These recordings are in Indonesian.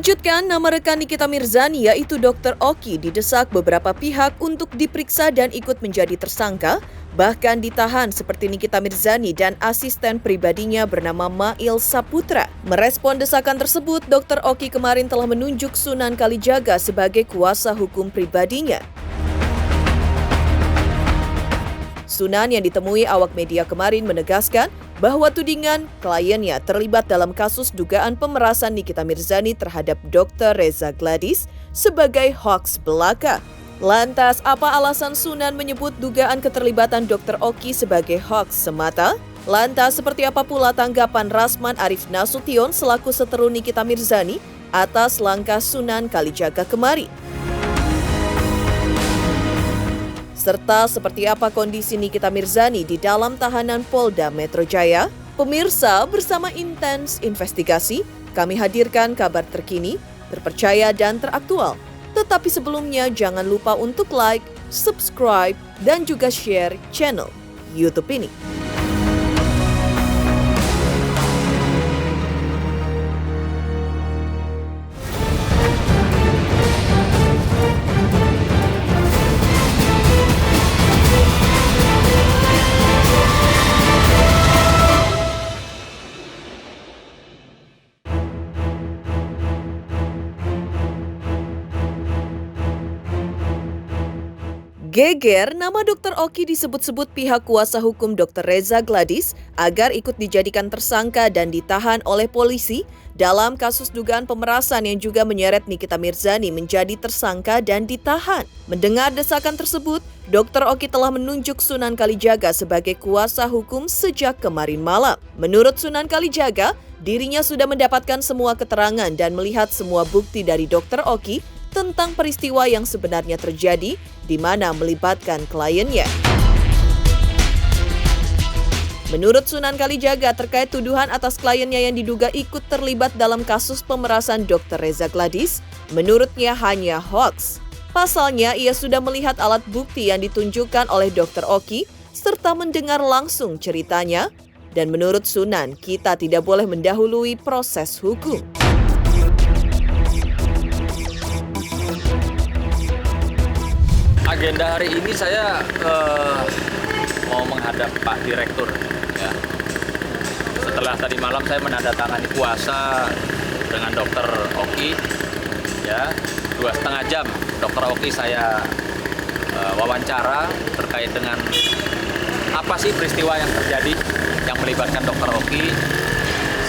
Mengejutkan, nama rekan Nikita Mirzani yaitu Dr. Oki didesak beberapa pihak untuk diperiksa dan ikut menjadi tersangka, bahkan ditahan seperti Nikita Mirzani dan asisten pribadinya bernama Mail Saputra. Merespon desakan tersebut, Dr. Oki kemarin telah menunjuk Sunan Kalijaga sebagai kuasa hukum pribadinya. Sunan yang ditemui awak media kemarin menegaskan bahwa tudingan kliennya terlibat dalam kasus dugaan pemerasan Nikita Mirzani terhadap Dr. Reza Gladys sebagai hoaks belaka. Lantas, apa alasan Sunan menyebut dugaan keterlibatan Dr. Oki sebagai hoaks semata? Lantas, seperti apa pula tanggapan Rasman Arif Nasution selaku seteru Nikita Mirzani atas langkah Sunan Kalijaga kemarin? Serta seperti apa kondisi Nikita Mirzani di dalam tahanan Polda Metro Jaya? Pemirsa, bersama Intens Investigasi, kami hadirkan kabar terkini, terpercaya dan teraktual. Tetapi sebelumnya jangan lupa untuk like, subscribe, dan juga share channel YouTube ini. Geger, nama Dr. Oki disebut-sebut pihak kuasa hukum Dr. Reza Gladys agar ikut dijadikan tersangka dan ditahan oleh polisi dalam kasus dugaan pemerasan yang juga menyeret Nikita Mirzani menjadi tersangka dan ditahan. Mendengar desakan tersebut, Dr. Oki telah menunjuk Sunan Kalijaga sebagai kuasa hukum sejak kemarin malam. Menurut Sunan Kalijaga, dirinya sudah mendapatkan semua keterangan dan melihat semua bukti dari Dr. Oki tentang peristiwa yang sebenarnya terjadi di mana melibatkan kliennya. Menurut Sunan Kalijaga terkait tuduhan atas kliennya yang diduga ikut terlibat dalam kasus pemerasan Dr. Reza Gladys, menurutnya hanya hoaks. Pasalnya, ia sudah melihat alat bukti yang ditunjukkan oleh Dr. Oki serta mendengar langsung ceritanya, dan menurut Sunan, kita tidak boleh mendahului proses hukum. Agenda hari ini saya mau menghadap Pak Direktur. Ya. Setelah tadi malam saya menandatangani kuasa dengan Dr. Oki, ya 2,5 jam Dr. Oki saya wawancara terkait dengan apa sih peristiwa yang terjadi yang melibatkan Dr. Oki.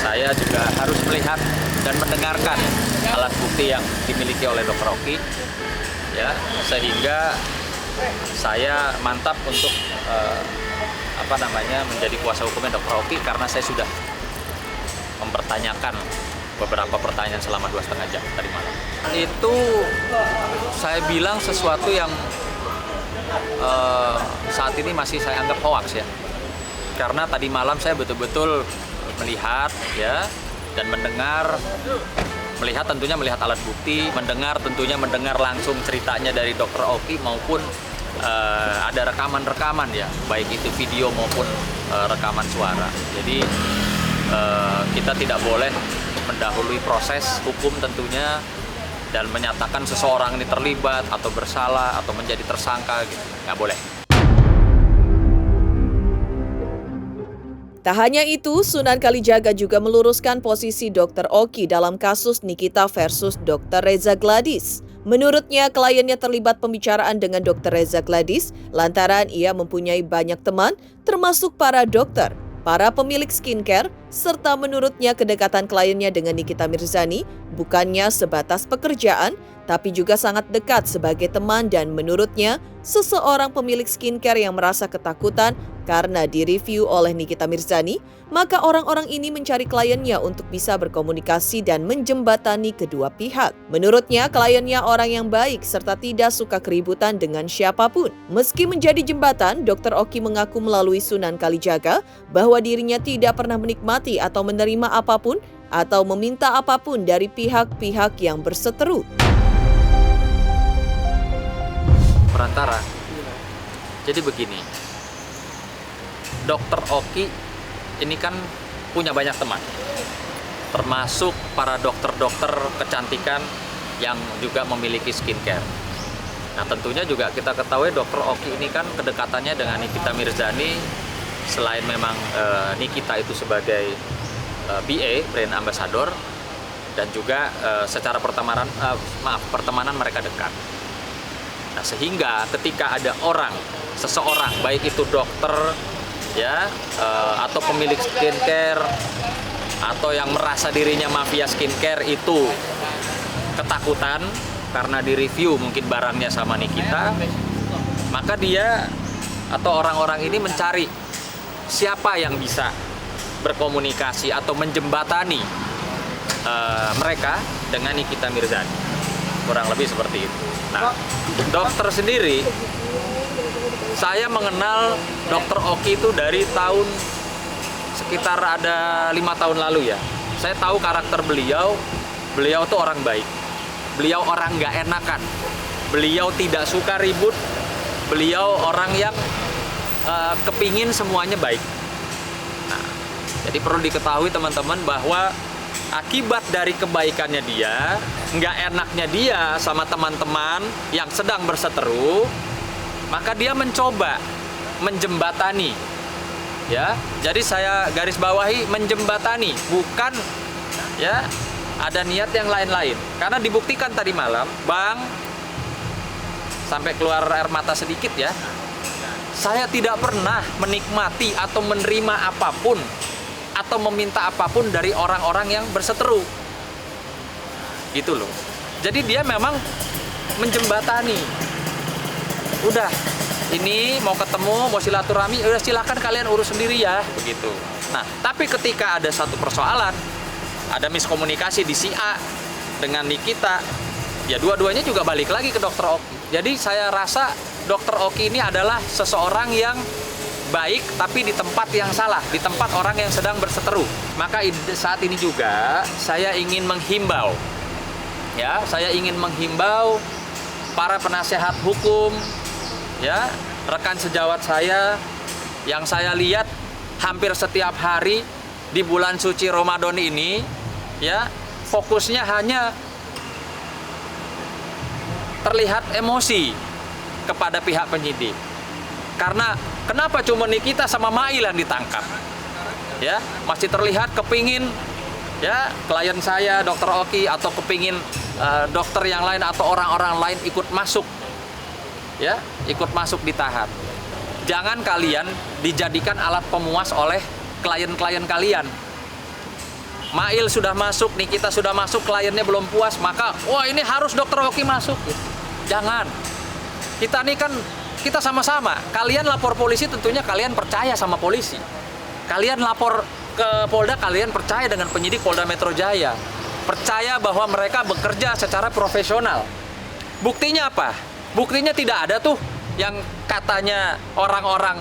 Saya juga harus melihat dan mendengarkan alat bukti yang dimiliki oleh Dr. Oki. Ya, sehingga saya mantap untuk menjadi kuasa hukumnya Dr. Oki karena saya sudah mempertanyakan beberapa pertanyaan selama 2,5 jam tadi malam. Itu saya bilang sesuatu yang saat ini masih saya anggap hoaks ya, karena tadi malam saya betul-betul melihat ya dan mendengar. Tentunya melihat alat bukti, mendengar langsung ceritanya dari Dr. Oki maupun ada rekaman-rekaman ya, baik itu video maupun rekaman suara. Jadi kita tidak boleh mendahului proses hukum tentunya dan menyatakan seseorang ini terlibat atau bersalah atau menjadi tersangka gitu, nggak boleh. Tak hanya itu, Sunan Kalijaga juga meluruskan posisi Dr. Oki dalam kasus Nikita versus Dr. Reza Gladys. Menurutnya, kliennya terlibat pembicaraan dengan Dr. Reza Gladys lantaran ia mempunyai banyak teman, termasuk para dokter, para pemilik skincare, serta menurutnya kedekatan kliennya dengan Nikita Mirzani bukannya sebatas pekerjaan, tapi juga sangat dekat sebagai teman, dan menurutnya seseorang pemilik skincare yang merasa ketakutan karena direview oleh Nikita Mirzani, maka orang-orang ini mencari kliennya untuk bisa berkomunikasi dan menjembatani kedua pihak. Menurutnya, kliennya orang yang baik serta tidak suka keributan dengan siapapun. Meski menjadi jembatan, Dr. Oki mengaku melalui Sunan Kalijaga bahwa dirinya tidak pernah menikmati atau menerima apapun atau meminta apapun dari pihak-pihak yang berseteru. Perantara. Jadi begini, Dr. Oki ini kan punya banyak teman. termasuk para dokter-dokter kecantikan yang juga memiliki skincare. Nah, tentunya juga kita ketahui Dr. Oki ini kan kedekatannya dengan Nikita Mirzani, selain memang Nikita itu sebagai BA, brand ambassador, dan juga secara pertemanan mereka dekat. Nah, sehingga ketika ada seseorang, baik itu dokter ya, atau pemilik skincare, atau yang merasa dirinya mafia skincare itu ketakutan karena direview mungkin barangnya sama Nikita, maka dia atau orang-orang ini mencari siapa yang bisa berkomunikasi atau menjembatani mereka dengan Nikita Mirzani. Kurang lebih seperti itu. Nah, dokter sendiri, saya mengenal Dr. Oki itu dari tahun sekitar ada 5 tahun lalu ya. Saya tahu karakter beliau tuh orang baik. Beliau orang nggak enakan. Beliau tidak suka ribut. Beliau orang yang kepingin semuanya baik. Nah, jadi perlu diketahui teman-teman bahwa akibat dari kebaikannya dia, nggak enaknya dia sama teman-teman yang sedang berseteru, maka dia mencoba menjembatani. Ya, jadi saya garis bawahi menjembatani, bukan ya ada niat yang lain-lain. Karena dibuktikan tadi malam, Bang, sampai keluar air mata sedikit ya. Saya tidak pernah menikmati atau menerima apapun atau meminta apapun dari orang-orang yang berseteru. Gitu loh. Jadi dia memang menjembatani. Udah, ini mau ketemu, mau silaturahmi, udah silakan kalian urus sendiri ya, begitu. Nah, tapi ketika ada satu persoalan, ada miskomunikasi di si A dengan Nikita, ya dua-duanya juga balik lagi ke Dr. Oki. Jadi saya rasa Dr. Oki ini adalah seseorang yang baik, tapi di tempat yang salah, di tempat orang yang sedang berseteru. Maka saat ini juga saya ingin menghimbau, ya, saya ingin menghimbau para penasehat hukum, ya, rekan sejawat saya yang saya lihat hampir setiap hari di bulan suci Ramadan ini, ya, fokusnya hanya terlihat emosi kepada pihak penyidik. Karena kenapa cuma Nikita sama Mail yang ditangkap? Ya, masih terlihat kepingin ya klien saya Dr. Oki atau kepingin dokter yang lain atau orang-orang lain ikut masuk. Ya, ikut masuk ditahan. Jangan kalian dijadikan alat pemuas oleh klien-klien kalian. Mail sudah masuk, Nikita sudah masuk, kliennya belum puas, maka wah ini harus Dr. Oki masuk. Jangan. Kita ini kan kita sama-sama. Kalian lapor polisi tentunya kalian percaya sama polisi. Kalian lapor ke Polda, kalian percaya dengan penyidik Polda Metro Jaya. Percaya bahwa mereka bekerja secara profesional. Buktinya apa? Buktinya tidak ada tuh yang katanya orang-orang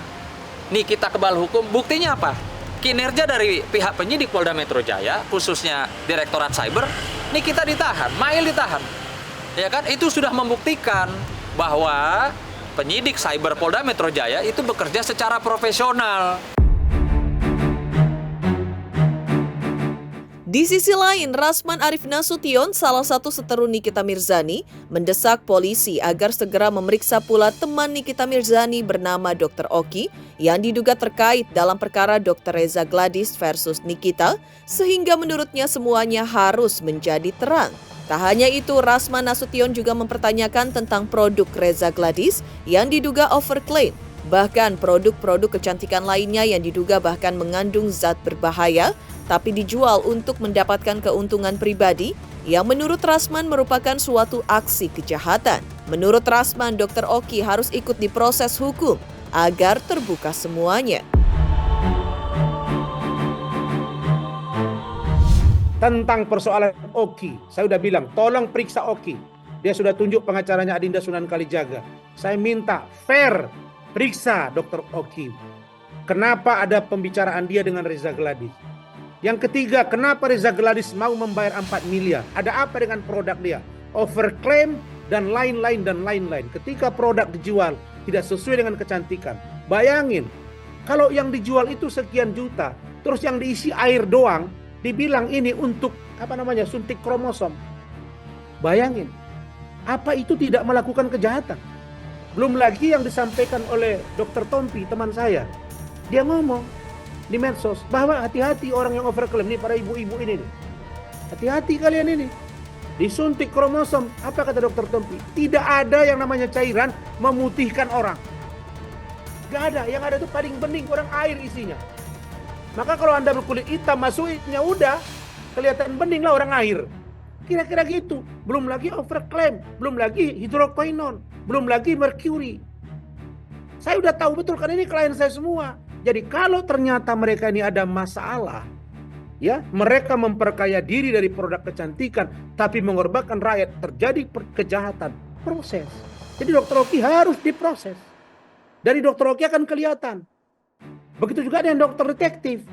Nikita kebal hukum. Buktinya apa? Kinerja dari pihak penyidik Polda Metro Jaya, khususnya Direktorat Cyber, Nikita ditahan, Mail ditahan. Ya kan? Itu sudah membuktikan bahwa penyidik Cyber Polda Metro Jaya itu bekerja secara profesional. Di sisi lain, Rasman Arif Nasution, salah satu seteru Nikita Mirzani, mendesak polisi agar segera memeriksa pula teman Nikita Mirzani bernama Dr. Oki yang diduga terkait dalam perkara Dr. Reza Gladys versus Nikita, sehingga menurutnya semuanya harus menjadi terang. Tak hanya itu, Rasman Nasution juga mempertanyakan tentang produk Reza Gladys yang diduga overclaim. Bahkan produk-produk kecantikan lainnya yang diduga bahkan mengandung zat berbahaya, tapi dijual untuk mendapatkan keuntungan pribadi yang menurut Rasman merupakan suatu aksi kejahatan. Menurut Rasman, Dr. Oki harus ikut diproses hukum agar terbuka semuanya. Tentang persoalan Oki, saya sudah bilang, tolong periksa Oki. Dia sudah tunjuk pengacaranya Adinda Sunan Kalijaga. Saya minta fair, periksa Dr. Oki. Kenapa ada pembicaraan dia dengan Reza Gladys? Yang ketiga, kenapa Reza Gladys mau membayar 4 miliar? Ada apa dengan produk dia? Overclaim dan lain-lain dan lain-lain. Ketika produk dijual tidak sesuai dengan kecantikan. Bayangin, kalau yang dijual itu sekian juta, terus yang diisi air doang, dibilang ini untuk suntik kromosom. Bayangin, apa itu tidak melakukan kejahatan? Belum lagi yang disampaikan oleh Dr. Tompi, teman saya. Dia ngomong di medsos bahwa hati-hati orang yang overklaim nih, para ibu-ibu ini nih. Hati-hati kalian ini. Disuntik kromosom. Apa kata Dr. Tompi? Tidak ada yang namanya cairan memutihkan orang. Gak ada. Yang ada itu paling bening, orang air isinya. Maka kalau Anda berkulit hitam, masuknya udah kelihatan bening lah orang air. Kira-kira gitu. Belum lagi overklaim, belum lagi hidroquinone, belum lagi merkuri. Saya udah tahu betul karena ini klien saya semua. Jadi kalau ternyata mereka ini ada masalah, ya, mereka memperkaya diri dari produk kecantikan tapi mengorbankan rakyat, terjadi kejahatan, proses. Jadi Dr. Oki harus diproses. Dari Dr. Oki akan kelihatan. Begitu juga dengan dokter detektif.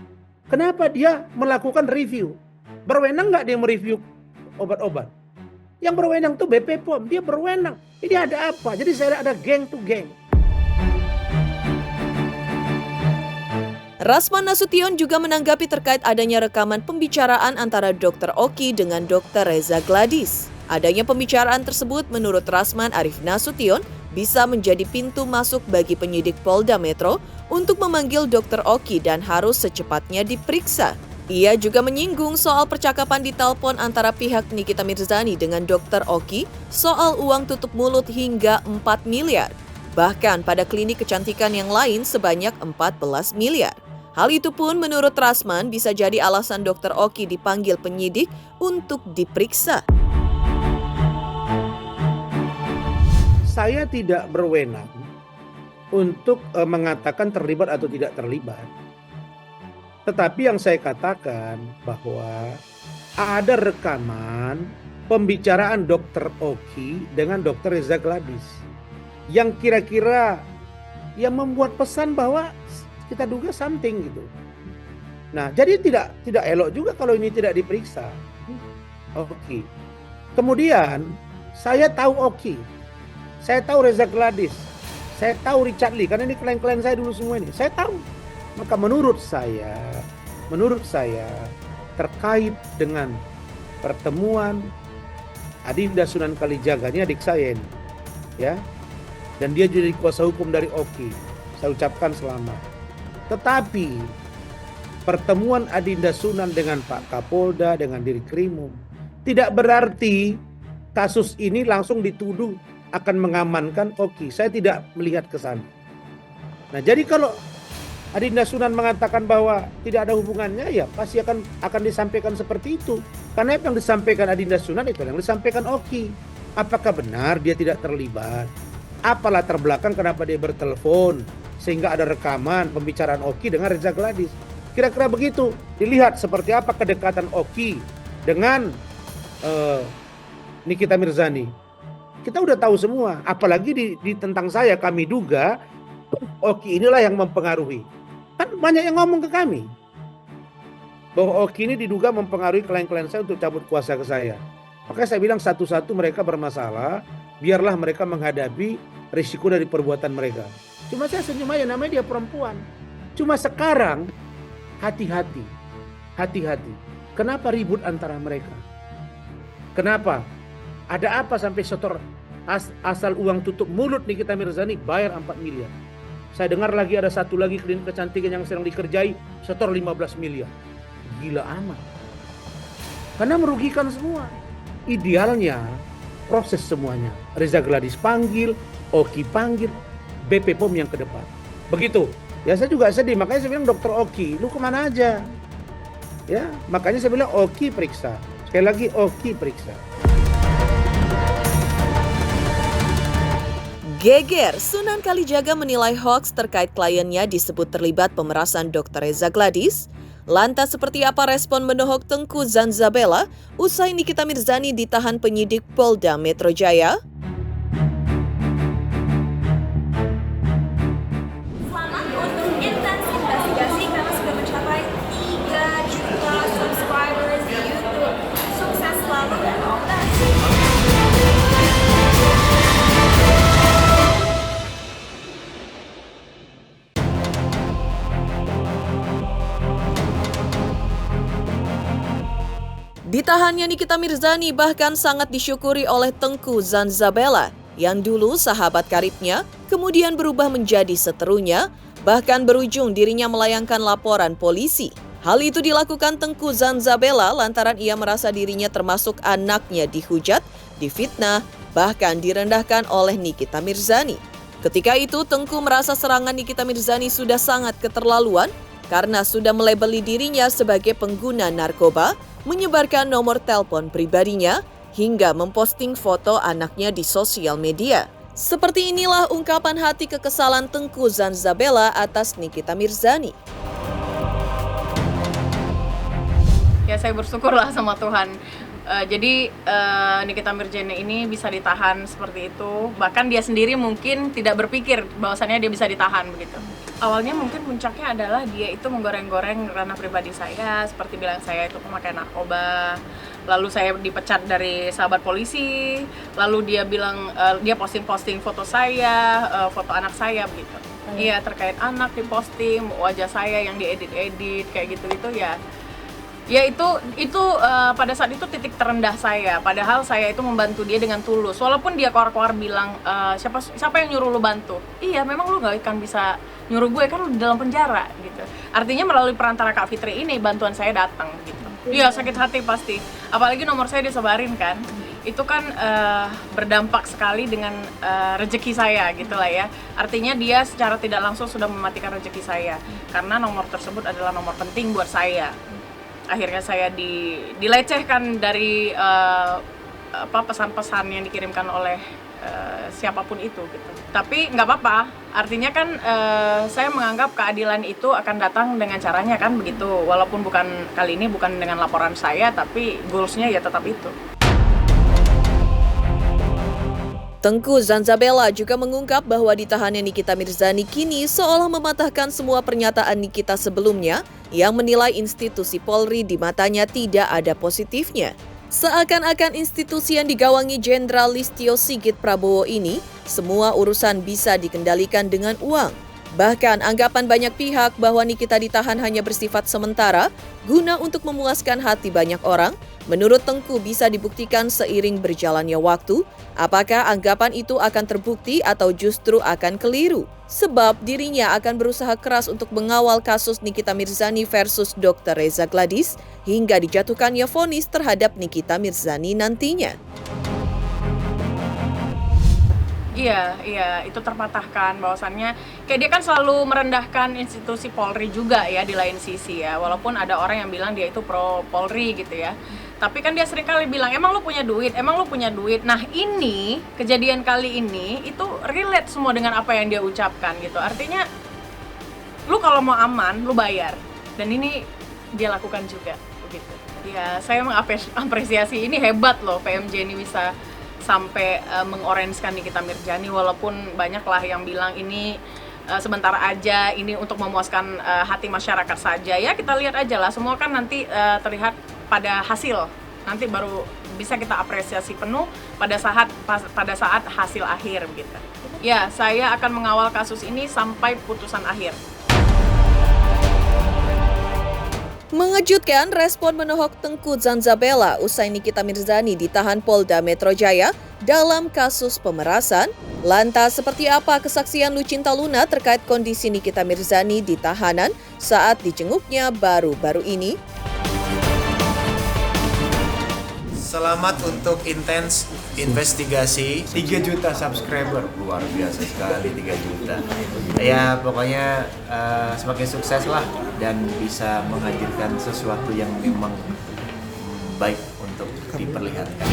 Kenapa dia melakukan review? Berwenang nggak dia mereview obat-obat? Yang berwenang tuh BP POM, dia berwenang. Ini ada apa? Jadi saya ada geng to geng. Rasman Nasution juga menanggapi terkait adanya rekaman pembicaraan antara Dr. Oki dengan Dr. Reza Gladis. Adanya pembicaraan tersebut menurut Rasman Arif Nasution bisa menjadi pintu masuk bagi penyidik Polda Metro untuk memanggil Dr. Oki dan harus secepatnya diperiksa. Ia juga menyinggung soal percakapan di telepon antara pihak Nikita Mirzani dengan Dr. Oki soal uang tutup mulut hingga 4 miliar. Bahkan pada klinik kecantikan yang lain sebanyak 14 miliar. Hal itu pun menurut Rasman bisa jadi alasan Dr. Oki dipanggil penyidik untuk diperiksa. Saya tidak berwenang untuk mengatakan terlibat atau tidak terlibat. Tetapi yang saya katakan bahwa ada rekaman pembicaraan Dr. Oki dengan Dr. Reza Gladis yang kira-kira yang membuat pesan bahwa kita duga something gitu. Nah, jadi tidak elok juga kalau ini tidak diperiksa. Oki. Kemudian saya tahu Oki, saya tahu Reza Gladis, saya tahu Richard Lee karena ini klien-klien saya dulu semua ini. Saya tahu. Maka menurut saya terkait dengan pertemuan Adinda Sunan Kalijaga, ini adik saya ini, ya, dan dia jadi kuasa hukum dari Oki. Saya ucapkan selamat. Tetapi pertemuan Adinda Sunan dengan Pak Kapolda, dengan Dirkrimum, tidak berarti kasus ini langsung dituduh akan mengamankan Oki. Saya tidak melihat ke sana. Nah, jadi kalau Adinda Sunan mengatakan bahwa tidak ada hubungannya, ya pasti akan disampaikan seperti itu. Karena yang disampaikan Adinda Sunan itu yang disampaikan Oki. Apakah benar dia tidak terlibat? Apa latar belakang kenapa dia bertelepon sehingga ada rekaman pembicaraan Oki dengan Reza Gladis? Kira-kira begitu. Dilihat seperti apa kedekatan Oki dengan Nikita Mirzani. Kita udah tahu semua. Apalagi di tentang saya, kami duga Oki inilah yang mempengaruhi. Kan banyak yang ngomong ke kami bahwa Oki ini diduga mempengaruhi klien-klien saya untuk cabut kuasa ke saya. Makanya saya bilang satu-satu mereka bermasalah, biarlah mereka menghadapi risiko dari perbuatan mereka. Cuma saya senyum aja, namanya dia perempuan. Cuma sekarang hati-hati. Kenapa ribut antara mereka? Kenapa? Ada apa sampai setor asal uang tutup mulut Nikita Mirzani bayar 4 miliar. Saya dengar lagi ada satu lagi klinik kecantikan yang sedang dikerjai setor 15 miliar. Gila amat. Karena merugikan semua. Idealnya proses semuanya. Reza Gladis panggil, Oki panggil, BP POM yang ke depan. Begitu. Ya saya juga sedih, makanya saya bilang Dr. Oki, lu kemana aja? Ya, makanya saya bilang Oki periksa. Sekali lagi Oki periksa. Geger, Sunan Kalijaga menilai hoaks terkait kliennya disebut terlibat pemerasan Dr. Reza Gladis. Lantas seperti apa respon menohok Tengku Zanzabella usai Nikita Mirzani ditahan penyidik Polda Metro Jaya? Selamat untuk intens investigasi karena sudah mencapai 3 juta subscribers di YouTube. Sukses selalu dan all the best. Ditahannya Nikita Mirzani bahkan sangat disyukuri oleh Tengku Zanzabella yang dulu sahabat karibnya, kemudian berubah menjadi seterunya, bahkan berujung dirinya melayangkan laporan polisi. Hal itu dilakukan Tengku Zanzabella lantaran ia merasa dirinya termasuk anaknya dihujat, difitnah, bahkan direndahkan oleh Nikita Mirzani. Ketika itu, Tengku merasa serangan Nikita Mirzani sudah sangat keterlaluan karena sudah melabeli dirinya sebagai pengguna narkoba, menyebarkan nomor telepon pribadinya, hingga memposting foto anaknya di sosial media. Seperti inilah ungkapan hati kekesalan Tengku Zanzabella atas Nikita Mirzani. Ya saya bersyukurlah sama Tuhan. Jadi Nikita Mirzani ini bisa ditahan seperti itu. Bahkan dia sendiri mungkin tidak berpikir bahwasannya dia bisa ditahan begitu. Awalnya mungkin puncaknya adalah dia itu menggoreng-goreng ranah pribadi saya, seperti bilang saya itu pemakai narkoba. Lalu saya dipecat dari sahabat polisi. Lalu dia bilang dia posting-posting foto saya, foto anak saya begitu. Iya, terkait anak diposting, wajah saya yang diedit-edit kayak gitu-gitu ya. Ya itu pada saat itu titik terendah saya. Padahal saya itu membantu dia dengan tulus. Walaupun dia keluar-keluar bilang siapa yang nyuruh lu bantu? Iya, memang lu gak akan bisa nyuruh gue, kan lu di dalam penjara gitu. Artinya melalui perantara Kak Fitri ini bantuan saya datang gitu. Iya, sakit hati pasti. Apalagi nomor saya disebarin kan. Itu kan berdampak sekali dengan rezeki saya gitu lah ya. Artinya dia secara tidak langsung sudah mematikan rezeki saya. Karena nomor tersebut adalah nomor penting buat saya. Akhirnya saya dilecehkan dari pesan-pesan yang dikirimkan oleh siapapun itu gitu. Tapi nggak apa-apa, artinya kan saya menganggap keadilan itu akan datang dengan caranya kan begitu. Walaupun kali ini bukan dengan laporan saya, tapi goals-nya ya tetap itu. Tengku Zanzabella juga mengungkap bahwa ditahannya Nikita Mirzani kini seolah mematahkan semua pernyataan Nikita sebelumnya yang menilai institusi Polri di matanya tidak ada positifnya. Seakan-akan institusi yang digawangi Jenderal Listio Sigit Prabowo ini, semua urusan bisa dikendalikan dengan uang. Bahkan anggapan banyak pihak bahwa Nikita ditahan hanya bersifat sementara guna untuk memuaskan hati banyak orang, menurut Tengku bisa dibuktikan seiring berjalannya waktu, apakah anggapan itu akan terbukti atau justru akan keliru. Sebab dirinya akan berusaha keras untuk mengawal kasus Nikita Mirzani versus Dr. Reza Gladys hingga dijatuhkannya vonis terhadap Nikita Mirzani nantinya. Iya, itu terpatahkan bahwasannya kayak dia kan selalu merendahkan institusi Polri juga ya di lain sisi ya. Walaupun ada orang yang bilang dia itu pro Polri gitu ya. Tapi kan dia sering kali bilang, emang lu punya duit. Nah ini, kejadian kali ini itu relate semua dengan apa yang dia ucapkan gitu. Artinya, lu kalau mau aman, lu bayar. Dan ini dia lakukan juga begitu. Ya, saya mengapresiasi, ini hebat loh PMJ ini bisa sampai mengorangekan Nikita Mirzani, walaupun banyaklah yang bilang ini sebentar aja, ini untuk memuaskan hati masyarakat saja. Ya kita lihat aja lah, semua kan nanti terlihat pada hasil. Nanti baru bisa kita apresiasi penuh pada saat hasil akhir gitu. Ya, saya akan mengawal kasus ini sampai putusan akhir. Mengejutkan respon menohok Tengku Zanzabella usai Nikita Mirzani ditahan Polda Metro Jaya dalam kasus pemerasan. Lantas seperti apa kesaksian Lucinta Luna terkait kondisi Nikita Mirzani di tahanan saat dijenguknya baru-baru ini? Selamat untuk intens investigasi. 3 juta subscriber, luar biasa sekali 3 juta. Ya pokoknya semakin sukses lah dan bisa menghadirkan sesuatu yang memang baik untuk diperlihatkan.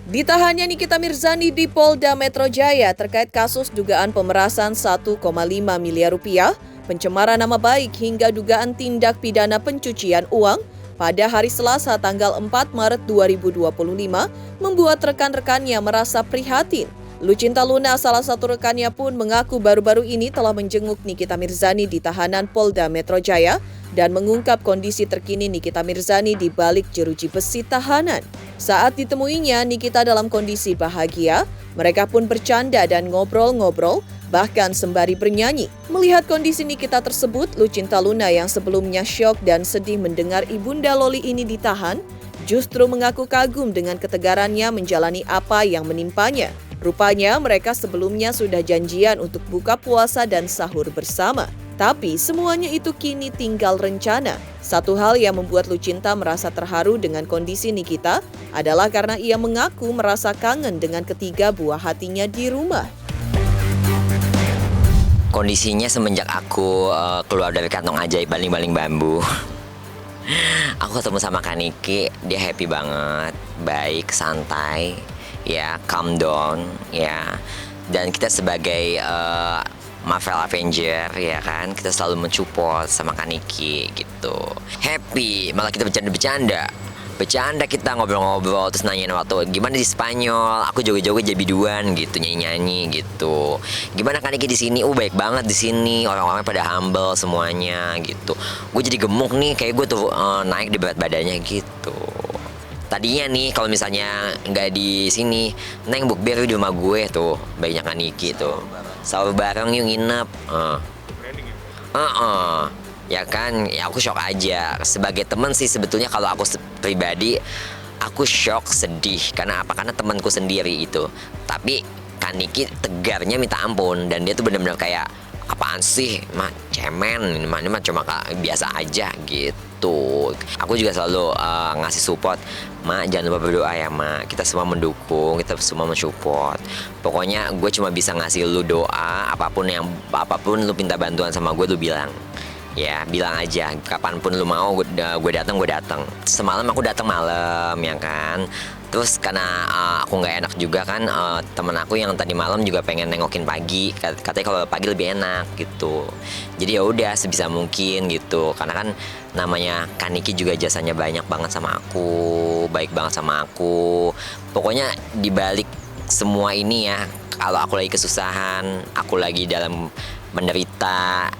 Ditahannya Nikita Mirzani di Polda Metro Jaya terkait kasus dugaan pemerasan 1,5 miliar rupiah, pencemaran nama baik hingga dugaan tindak pidana pencucian uang pada hari Selasa tanggal 4 Maret 2025 membuat rekan-rekannya merasa prihatin. Lucinta Luna, salah satu rekannya pun mengaku baru-baru ini telah menjenguk Nikita Mirzani di tahanan Polda Metro Jaya dan mengungkap kondisi terkini Nikita Mirzani di balik jeruji besi tahanan. Saat ditemuinya, Nikita dalam kondisi bahagia, Mereka pun bercanda dan ngobrol-ngobrol, bahkan sembari bernyanyi. Melihat kondisi Nikita tersebut, Lucinta Luna yang sebelumnya syok dan sedih mendengar ibunda Loli ini ditahan, justru mengaku kagum dengan ketegarannya menjalani apa yang menimpanya. Rupanya mereka sebelumnya sudah janjian untuk buka puasa dan sahur bersama. Tapi semuanya itu kini tinggal rencana. Satu hal yang membuat Lucinta merasa terharu dengan kondisi Nikita adalah karena ia mengaku merasa kangen dengan ketiga buah hatinya di rumah. Kondisinya semenjak aku keluar dari kantong ajaib baling-baling bambu. Aku ketemu sama Kak Niki, dia happy banget, baik, santai, ya, calm down, ya. Dan kita sebagai Marvel Avenger, ya kan, kita selalu mensupport sama Kak Niki gitu. Happy, malah kita bercanda kita ngobrol-ngobrol, terus nanyain waktu gimana di Spanyol, aku joget-joget jadi biduan gitu, nyanyi-nyanyi gitu. Gimana Kak Niki di sini? Baik banget di sini, orang-orangnya pada humble semuanya gitu. Gue jadi gemuk nih, kayak gue tuh naik di berat badannya gitu. Tadinya nih kalau misalnya nggak di sini, Neng bukber di rumah gue tuh, bayinya Kak Niki tuh. Sahur bareng yuk nginep. Ya kan, ya aku shock aja. Sebagai teman sih sebetulnya kalau aku pribadi, aku shock, sedih. Karena apa? Karena temanku sendiri itu. Tapi Kak Niki tegarnya minta ampun. Dan dia tuh benar-benar kayak, apaan sih? Mah cemen, ini mah cuma biasa aja gitu. Aku juga selalu ngasih support. Mak, jangan lupa berdoa ya Mak. Kita semua mendukung, kita semua mensupport. Pokoknya gue cuma bisa ngasih lu doa. Apapun lu minta bantuan sama gue, lu bilang. Ya, bilang aja, kapanpun lu mau, gue datang. Semalam aku datang malam, ya kan. Terus karena aku nggak enak juga kan, temen aku yang tadi malam juga pengen nengokin pagi. Katanya kalau pagi lebih enak gitu. Jadi ya udah sebisa mungkin gitu. Karena kan namanya Kak Niki juga jasanya banyak banget sama aku, baik banget sama aku. Pokoknya dibalik semua ini ya, kalau aku lagi kesusahan, aku lagi dalam menderita,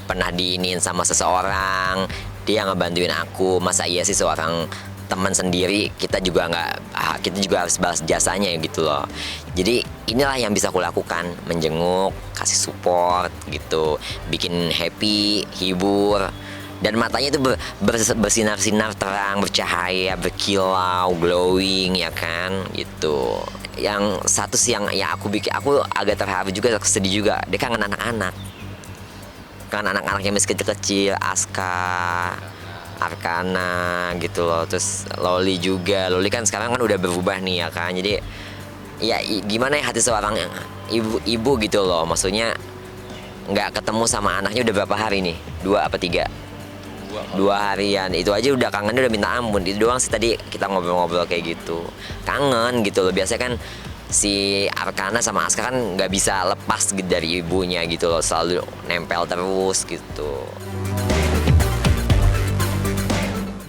pernah diinin sama seseorang, dia ngebantuin aku. Masa iya sih seorang teman sendiri kita juga harus balas jasanya gitu loh. Jadi inilah yang bisa aku lakukan, menjenguk, kasih support gitu, bikin happy, hibur. Dan matanya itu bersinar-sinar terang, bercahaya, berkilau, glowing, ya kan gitu. Yang satu sih yang aku agak terharu juga, sedih juga. Dia kangen anak-anak. Kangen anak-anak yang masih kecil-kecil, Aska, Arkana gitu loh. Terus Loli juga. Loli kan sekarang kan udah berubah nih ya kan. Jadi ya gimana ya hati seorang ibu gitu loh. Maksudnya nggak ketemu sama anaknya udah berapa hari nih? 2 apa 3? 2 harian, itu aja udah kangen, udah minta ampun. Itu doang sih tadi kita ngobrol-ngobrol kayak gitu. Kangen gitu loh, biasanya kan si Arkana sama Aska kan nggak bisa lepas dari ibunya gitu loh, selalu nempel terus gitu.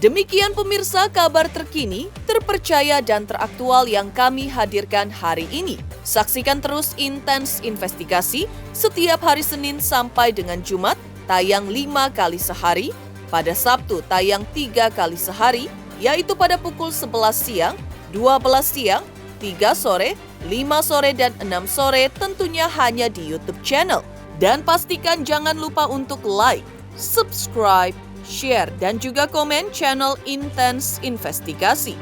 Demikian pemirsa kabar terkini, terpercaya dan teraktual yang kami hadirkan hari ini. Saksikan terus Intens Investigasi setiap hari Senin sampai dengan Jumat, tayang 5 kali sehari. Pada Sabtu tayang 3 kali sehari, yaitu pada pukul 11 siang, 12 siang, 3 sore, 5 sore, dan 6 sore, tentunya hanya di YouTube channel. Dan pastikan jangan lupa untuk like, subscribe, share, dan juga komen channel Intens Investigasi.